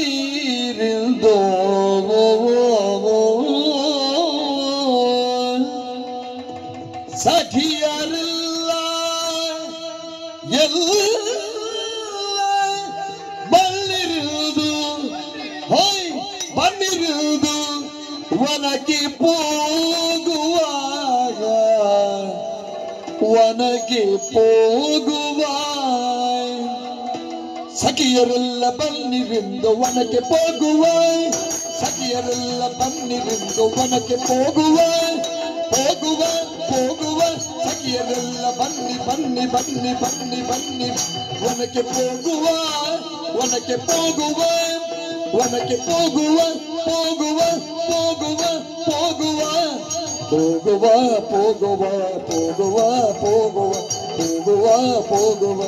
ಬಲ್ಲಿರಿಂದೋ ಸಖಿಯರಿಲ್ಲ ಎಲ್ಲ ಬಲ್ಲಿರುವುದು ಹೊಯ್ ಬನ್ನಿರುವುದು ಒನಗಿ ಹೋಗುವಾಗ ಒನಗಿ ಹೋಗುವ ಸಖಿಯರೆಲ್ಲ ಬನ್ನಿರಿಂದು ಒನಕ್ಕೆ ಹೋಗುವ ಸಖಿಯರೆಲ್ಲ ಬನ್ನಿರಿಂದು ಒನಕ್ಕೆ ಹೋಗುವ ಹೋಗುವ ಹೋಗುವ ಸಖಿಯರೆಲ್ಲ ಬನ್ನಿ ಬನ್ನಿ ಬನ್ನಿ ಬನ್ನಿ ಬನ್ನಿ ಒನಕ್ಕೆ ಹೋಗುವ ಒನಕ್ಕೆ ಹೋಗುವ ಒನಕ್ಕೆ ಹೋಗುವ ಹೋಗುವ ಹೋಗುವ ಹೋಗುವ ಹೋಗುವ ಹೋಗುವ ಹೋಗುವ ಹೋಗುವ ಹೋಗುವ ಹೋಗುವ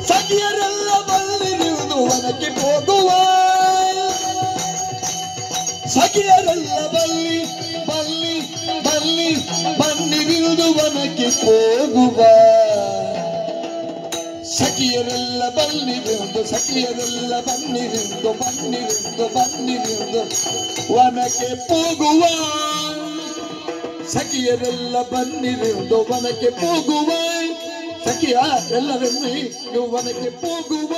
ಸಖಿಯರೆಲ್ಲ ಬಲ್ಲಿರುವುದು ಒನಕ್ಕೆ ಹೋಗುವ ಸಖಿಯರೆಲ್ಲ ಬಲ್ಲಿ ಬಲ್ಲಿ ಬಲ್ಲಿ ಬನ್ನಿರುವುದು ಒನಕ್ಕೆ ಹೋಗುವ ಸಖಿಯರೆಲ್ಲ ಬಲ್ಲಿರುವುದು ಸಖಿಯರೆಲ್ಲ ಬನ್ನಿರುವುದು ಬನ್ನಿರುವುದು ಬನ್ನಿರುವುದು ಒನಕ್ಕೆ ಹೋಗುವ ಸಖಿಯರೆಲ್ಲ ಬನ್ನಿರುವುದು ಒನಕ್ಕೆ ಹೋಗುವ ಸಖಿಯ ಎಲ್ಲರನ್ನು ಒನಕ್ಕೆ ಹೋಗುವ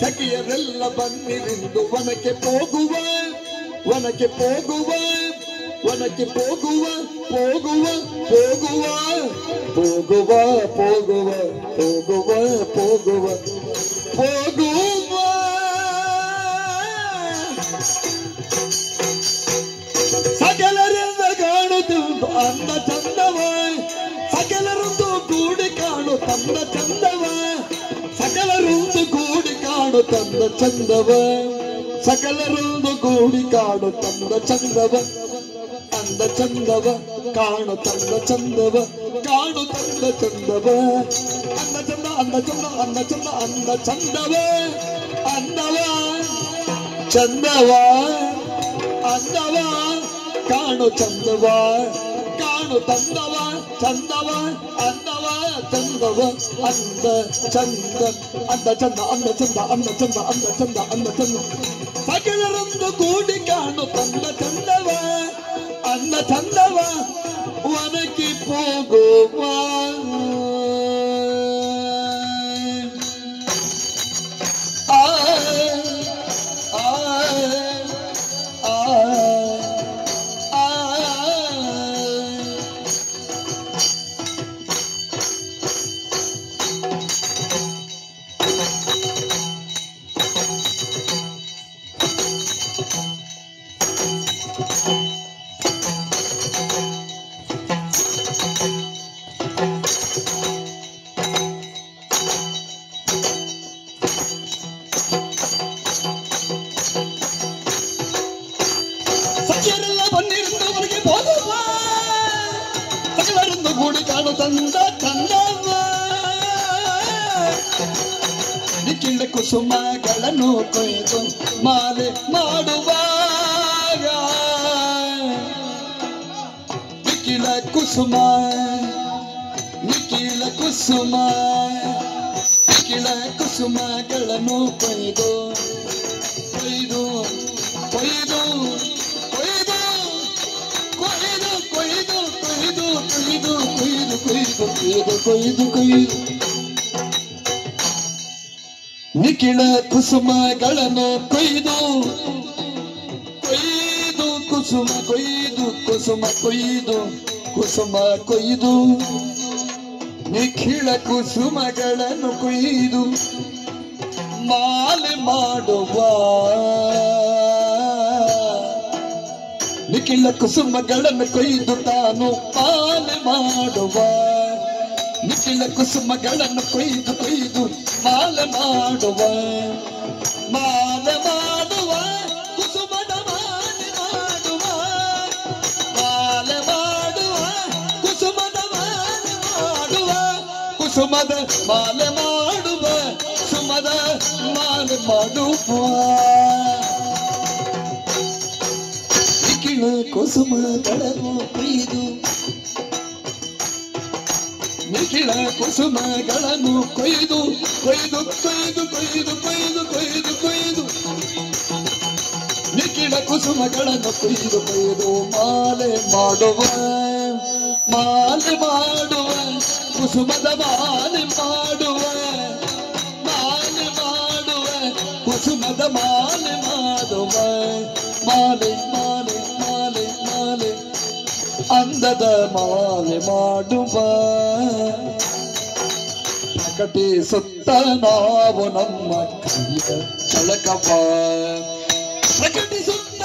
ಸಖಿಯರೆಲ್ಲ ಬನ್ನಿರಿಂದು ಒನಕ್ಕೆ ಹೋಗುವ ಒನಕ್ಕೆ ಹೋಗುವ ಒನಕ್ಕೆ ಹೋಗುವ ಹೋಗುವ ಹೋಗುವ ಹೋಗುವ ಹೋಗುವ ಹೋಗುವ ಹೋಗುವ ಹೋಗುವ ಸಕಲರಿಂದ ಕಾಣುತ್ತಿರುವುದು ಅಂದ ಚಂದವ ಸಕಲರೊಂದು ಕೂಡಿ ಕಾಣು ತಂದ ಚಂದವ ಸಕಲರೊಂದು ಕೂಡಿ ಕಾಣು ತಂದ ಚಂದವ ಸಕಲರೊಂದು ಕೂಡಿ ಕಾಣು ತಂದ ಚಂದವ ಅಂದ ಚಂದವ ಕಾಣು ತಂದ ಚಂದವ ಕಾಣು ತಂದ ಚಂದವ ಅಂದ ಚಂದ ಅಂದ ಚಂದ ಅಂದ ಚಂದ ಅಂದ ಚಂದವ ಅಂದವ ಚಂದವ ಅಂದವ ಕಾಣು ಚಂದವ ಕಾಣು ತಂದವ ಚಂದವ ಅಂದವ ಚಂದವ ಅಂದ ಚಂದ ಅಂದ ಚಂದ ಅಂದ ಚಂದ ಅಂದ ಚಂದ ಅಂದ ಚಂದ ಅಂದ ಚಂದ ಸಕಲರೊಂದು ಕೂಡಿ ಕಾಣು ತಂದ ಚಂದವ ಅಂದ ಚಂದವ ಒನಕ್ಕೆ ಹೋಗುವ ಸಖಿಯರೆಲ್ಲ ಬನ್ನಿರುವವರಿಗೆ ಹೋಗುವ ಸಕಲರೊಂದು ಕೂಡಿ ಕಾಣು ತಂದ ಚಂದವ ನಿಖಿಲ ಕುಸುಮಗಳನ್ನು ಕೊಯ್ದು ಮಾಲೆ ಮಾಡುವಾಗ ನಿಖಿಲ ಕುಸುಮ ನಿಖಿಲ ಕುಸುಮ ನಿಖಿಲ ಕುಸುಮಗಳನ್ನು ಕೊಯ್ದು ಕೊಯ್ದು ಕೊಯ್ದು ಕೊಯ್ದು ಕೊಯ್ದು ಕೊಯ್ದು ಕೊಯ್ದು ಕೊಯ್ದು ಕೊಯ್ದು ಕೊಯ್ದು ಕೊಯ್ದು ಕೊಯ್ದು ನಿಖಿಳ ಕುಸುಮಗಳನ್ನು ಕೊಯ್ದು ಕೊಯ್ದು ಕುಸುಮ ಕೊಯ್ದು ಕುಸುಮ ಕೊಯ್ದು ಕುಸುಮ ಕೊಯ್ದು ನಿಖಿಳ ಕುಸುಮಗಳನ್ನು ಕೊಯ್ದು ಮಾಲೆ ಮಾಡುವ ನಿಖಿಲ ಕುಸುಮಗಳನ್ನು ಕೊಯ್ದು ತಾನು ಮಾಲೆ ಮಾಡುವ ನಿಖಿಲ ಕುಸುಮಗಳನ್ನು ಕೊಯ್ದು ಮಾಲೆ ಮಾಡುವ ಮಾಲೆ ಮಾಡುವ ಕುಸುಮದ ಮಾಲೆ ಮಾಡುವ ಮಾಲೆ ಮಾಡುವ ಕುಸುಮದ ಮಾಲೆ ಮಾಡುವ ಕುಸುಮದ ಮಾಲೆ ಮಾಡುವ ಸುಮದ ಮಾಲೆ ಮಾಡುವ ನಿಖಿಲ ಕುಸುಮಗಳನ್ನು ಕೊಯ್ದು ನಿಖಿಲ ಕುಸುಮಗಳನ್ನು ಕೊಯ್ದು ನಿಖಿಲ ಕುಸುಮಗಳನ್ನು ಕೊಯ್ದು ಮಾಲೆ ಮಾಡುವ ಕುಸುಮದ ಮಾಲೆ ಮಾಡುವ ಕುಸುಮದ ಮಾಲೆ ಮಾಡುವ ಮಾಲೆ ಅಂದದ ಮಾಲೆ ಮಾಡುವ ಪ್ರಕಟಿಸುತ್ತ ನಾವು ನಮ್ಮ ಕೈಯ ಛಲಕವ ಪ್ರಕಟಿಸುತ್ತ